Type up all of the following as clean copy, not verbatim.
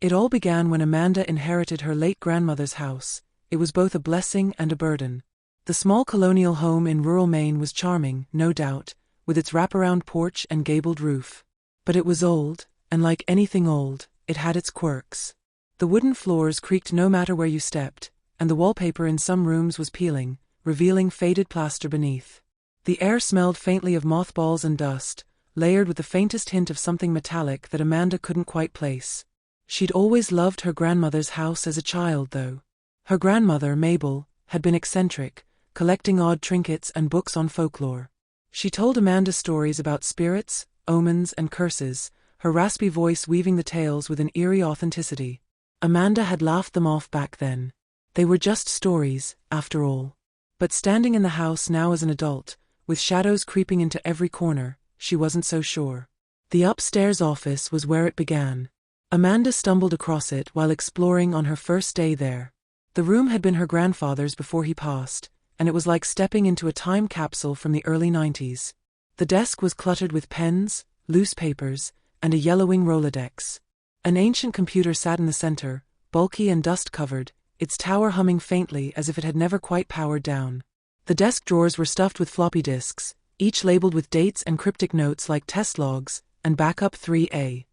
It all began when Amanda inherited her late grandmother's house. It was both a blessing and a burden. The small colonial home in rural Maine was charming, no doubt, with its wraparound porch and gabled roof. But it was old, and like anything old, it had its quirks. The wooden floors creaked no matter where you stepped, and the wallpaper in some rooms was peeling, revealing faded plaster beneath. The air smelled faintly of mothballs and dust, layered with the faintest hint of something metallic that Amanda couldn't quite place. She'd always loved her grandmother's house as a child, though. Her grandmother, Mabel, had been eccentric, collecting odd trinkets and books on folklore. She told Amanda stories about spirits, omens, and curses, her raspy voice weaving the tales with an eerie authenticity. Amanda had laughed them off back then. They were just stories, after all. But standing in the house now as an adult, with shadows creeping into every corner, she wasn't so sure. The upstairs office was where it began. Amanda stumbled across it while exploring on her first day there. The room had been her grandfather's before he passed, and it was like stepping into a time capsule from the early 90s. The desk was cluttered with pens, loose papers, and a yellowing Rolodex. An ancient computer sat in the center, bulky and dust-covered, its tower humming faintly as if it had never quite powered down. The desk drawers were stuffed with floppy disks, each labeled with dates and cryptic notes like test logs and backup 3A.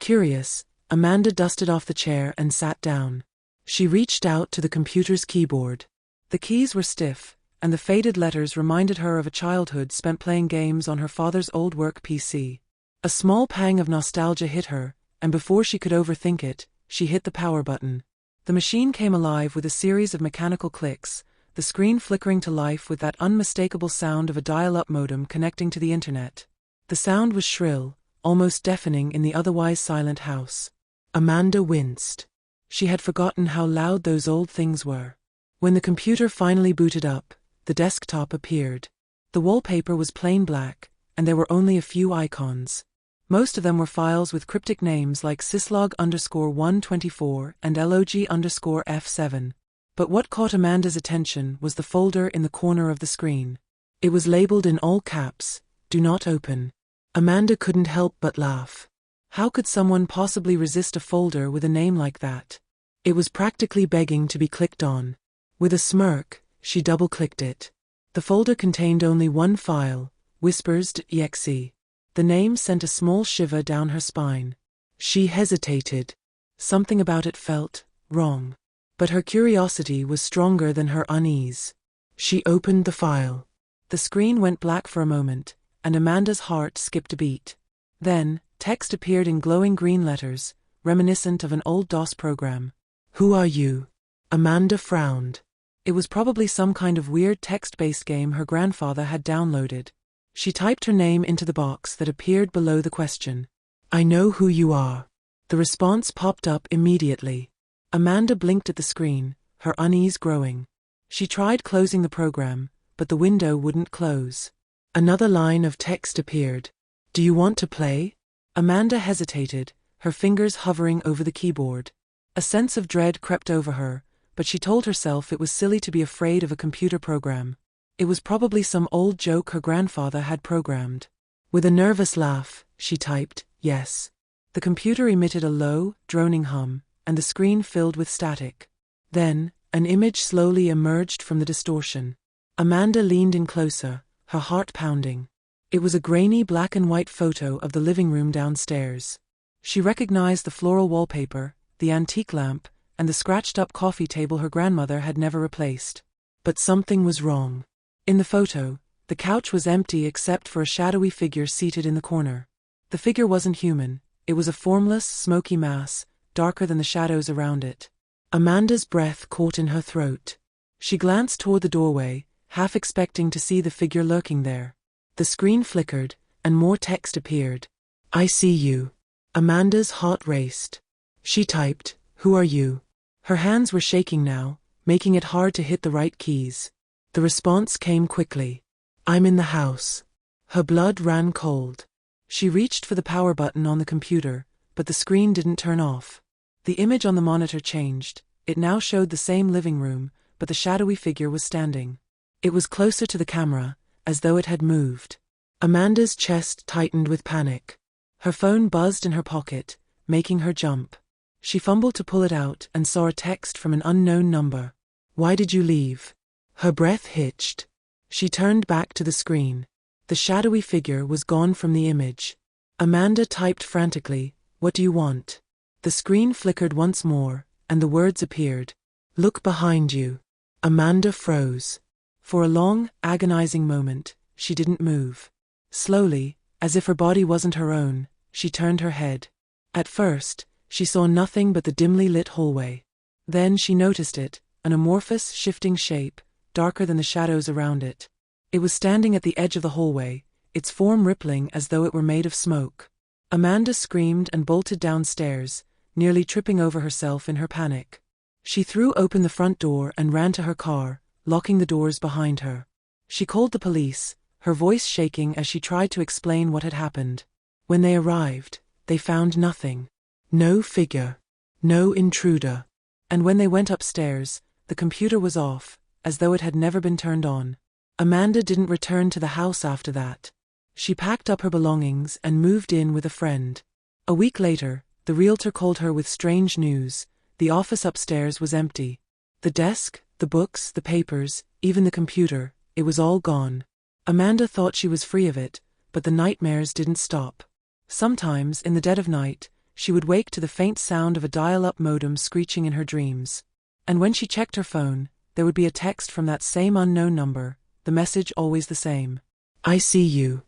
Curious, Amanda dusted off the chair and sat down. She reached out to the computer's keyboard. The keys were stiff, and the faded letters reminded her of a childhood spent playing games on her father's old work PC. A small pang of nostalgia hit her, and before she could overthink it, she hit the power button. The machine came alive with a series of mechanical clicks, the screen flickering to life with that unmistakable sound of a dial-up modem connecting to the internet. The sound was shrill, almost deafening in the otherwise silent house. Amanda winced. She had forgotten how loud those old things were. When the computer finally booted up, the desktop appeared. The wallpaper was plain black, and there were only a few icons. Most of them were files with cryptic names like syslog_124 and log_F7. But what caught Amanda's attention was the folder in the corner of the screen. It was labeled in all caps, "Do not open." Amanda couldn't help but laugh. How could someone possibly resist a folder with a name like that? It was practically begging to be clicked on. With a smirk, she double-clicked it. The folder contained only one file, WHISPERS.EXE. The name sent a small shiver down her spine. She hesitated. Something about it felt wrong. But her curiosity was stronger than her unease. She opened the file. The screen went black for a moment, and Amanda's heart skipped a beat. Then, text appeared in glowing green letters, reminiscent of an old DOS program. "Who are you?" Amanda frowned. It was probably some kind of weird text-based game her grandfather had downloaded. She typed her name into the box that appeared below the question. "I know who you are." The response popped up immediately. Amanda blinked at the screen, her unease growing. She tried closing the program, but the window wouldn't close. Another line of text appeared. "Do you want to play?" Amanda hesitated, her fingers hovering over the keyboard. A sense of dread crept over her, but she told herself it was silly to be afraid of a computer program. It was probably some old joke her grandfather had programmed. With a nervous laugh, she typed, "Yes." The computer emitted a low, droning hum, and the screen filled with static. Then, an image slowly emerged from the distortion. Amanda leaned in closer, her heart pounding. It was a grainy black and white photo of the living room downstairs. She recognized the floral wallpaper, the antique lamp, and the scratched-up coffee table her grandmother had never replaced. But something was wrong. In the photo, the couch was empty except for a shadowy figure seated in the corner. The figure wasn't human, it was a formless, smoky mass, darker than the shadows around it. Amanda's breath caught in her throat. She glanced toward the doorway, half expecting to see the figure lurking there. The screen flickered, and more text appeared. "I see you." Amanda's heart raced. She typed, "Who are you?" Her hands were shaking now, making it hard to hit the right keys. The response came quickly. "I'm in the house." Her blood ran cold. She reached for the power button on the computer, but the screen didn't turn off. The image on the monitor changed. It now showed the same living room, but the shadowy figure was standing. It was closer to the camera, as though it had moved. Amanda's chest tightened with panic. Her phone buzzed in her pocket, making her jump. She fumbled to pull it out and saw a text from an unknown number. "Why did you leave?" Her breath hitched. She turned back to the screen. The shadowy figure was gone from the image. Amanda typed frantically, "What do you want?" The screen flickered once more, and the words appeared. "Look behind you." Amanda froze. For a long, agonizing moment, she didn't move. Slowly, as if her body wasn't her own, she turned her head. At first, she saw nothing but the dimly lit hallway. Then she noticed it, an amorphous, shifting shape, darker than the shadows around it. It was standing at the edge of the hallway, its form rippling as though it were made of smoke. Amanda screamed and bolted downstairs, nearly tripping over herself in her panic. She threw open the front door and ran to her car, locking the doors behind her. She called the police, her voice shaking as she tried to explain what had happened. When they arrived, they found nothing. No figure. No intruder. And when they went upstairs, the computer was off, as though it had never been turned on. Amanda didn't return to the house after that. She packed up her belongings and moved in with a friend. A week later, the realtor called her with strange news. The office upstairs was empty. The desk, the books, the papers, even the computer, it was all gone. Amanda thought she was free of it, but the nightmares didn't stop. Sometimes, in the dead of night, she would wake to the faint sound of a dial-up modem screeching in her dreams. And when she checked her phone, there would be a text from that same unknown number, the message always the same. "I see you.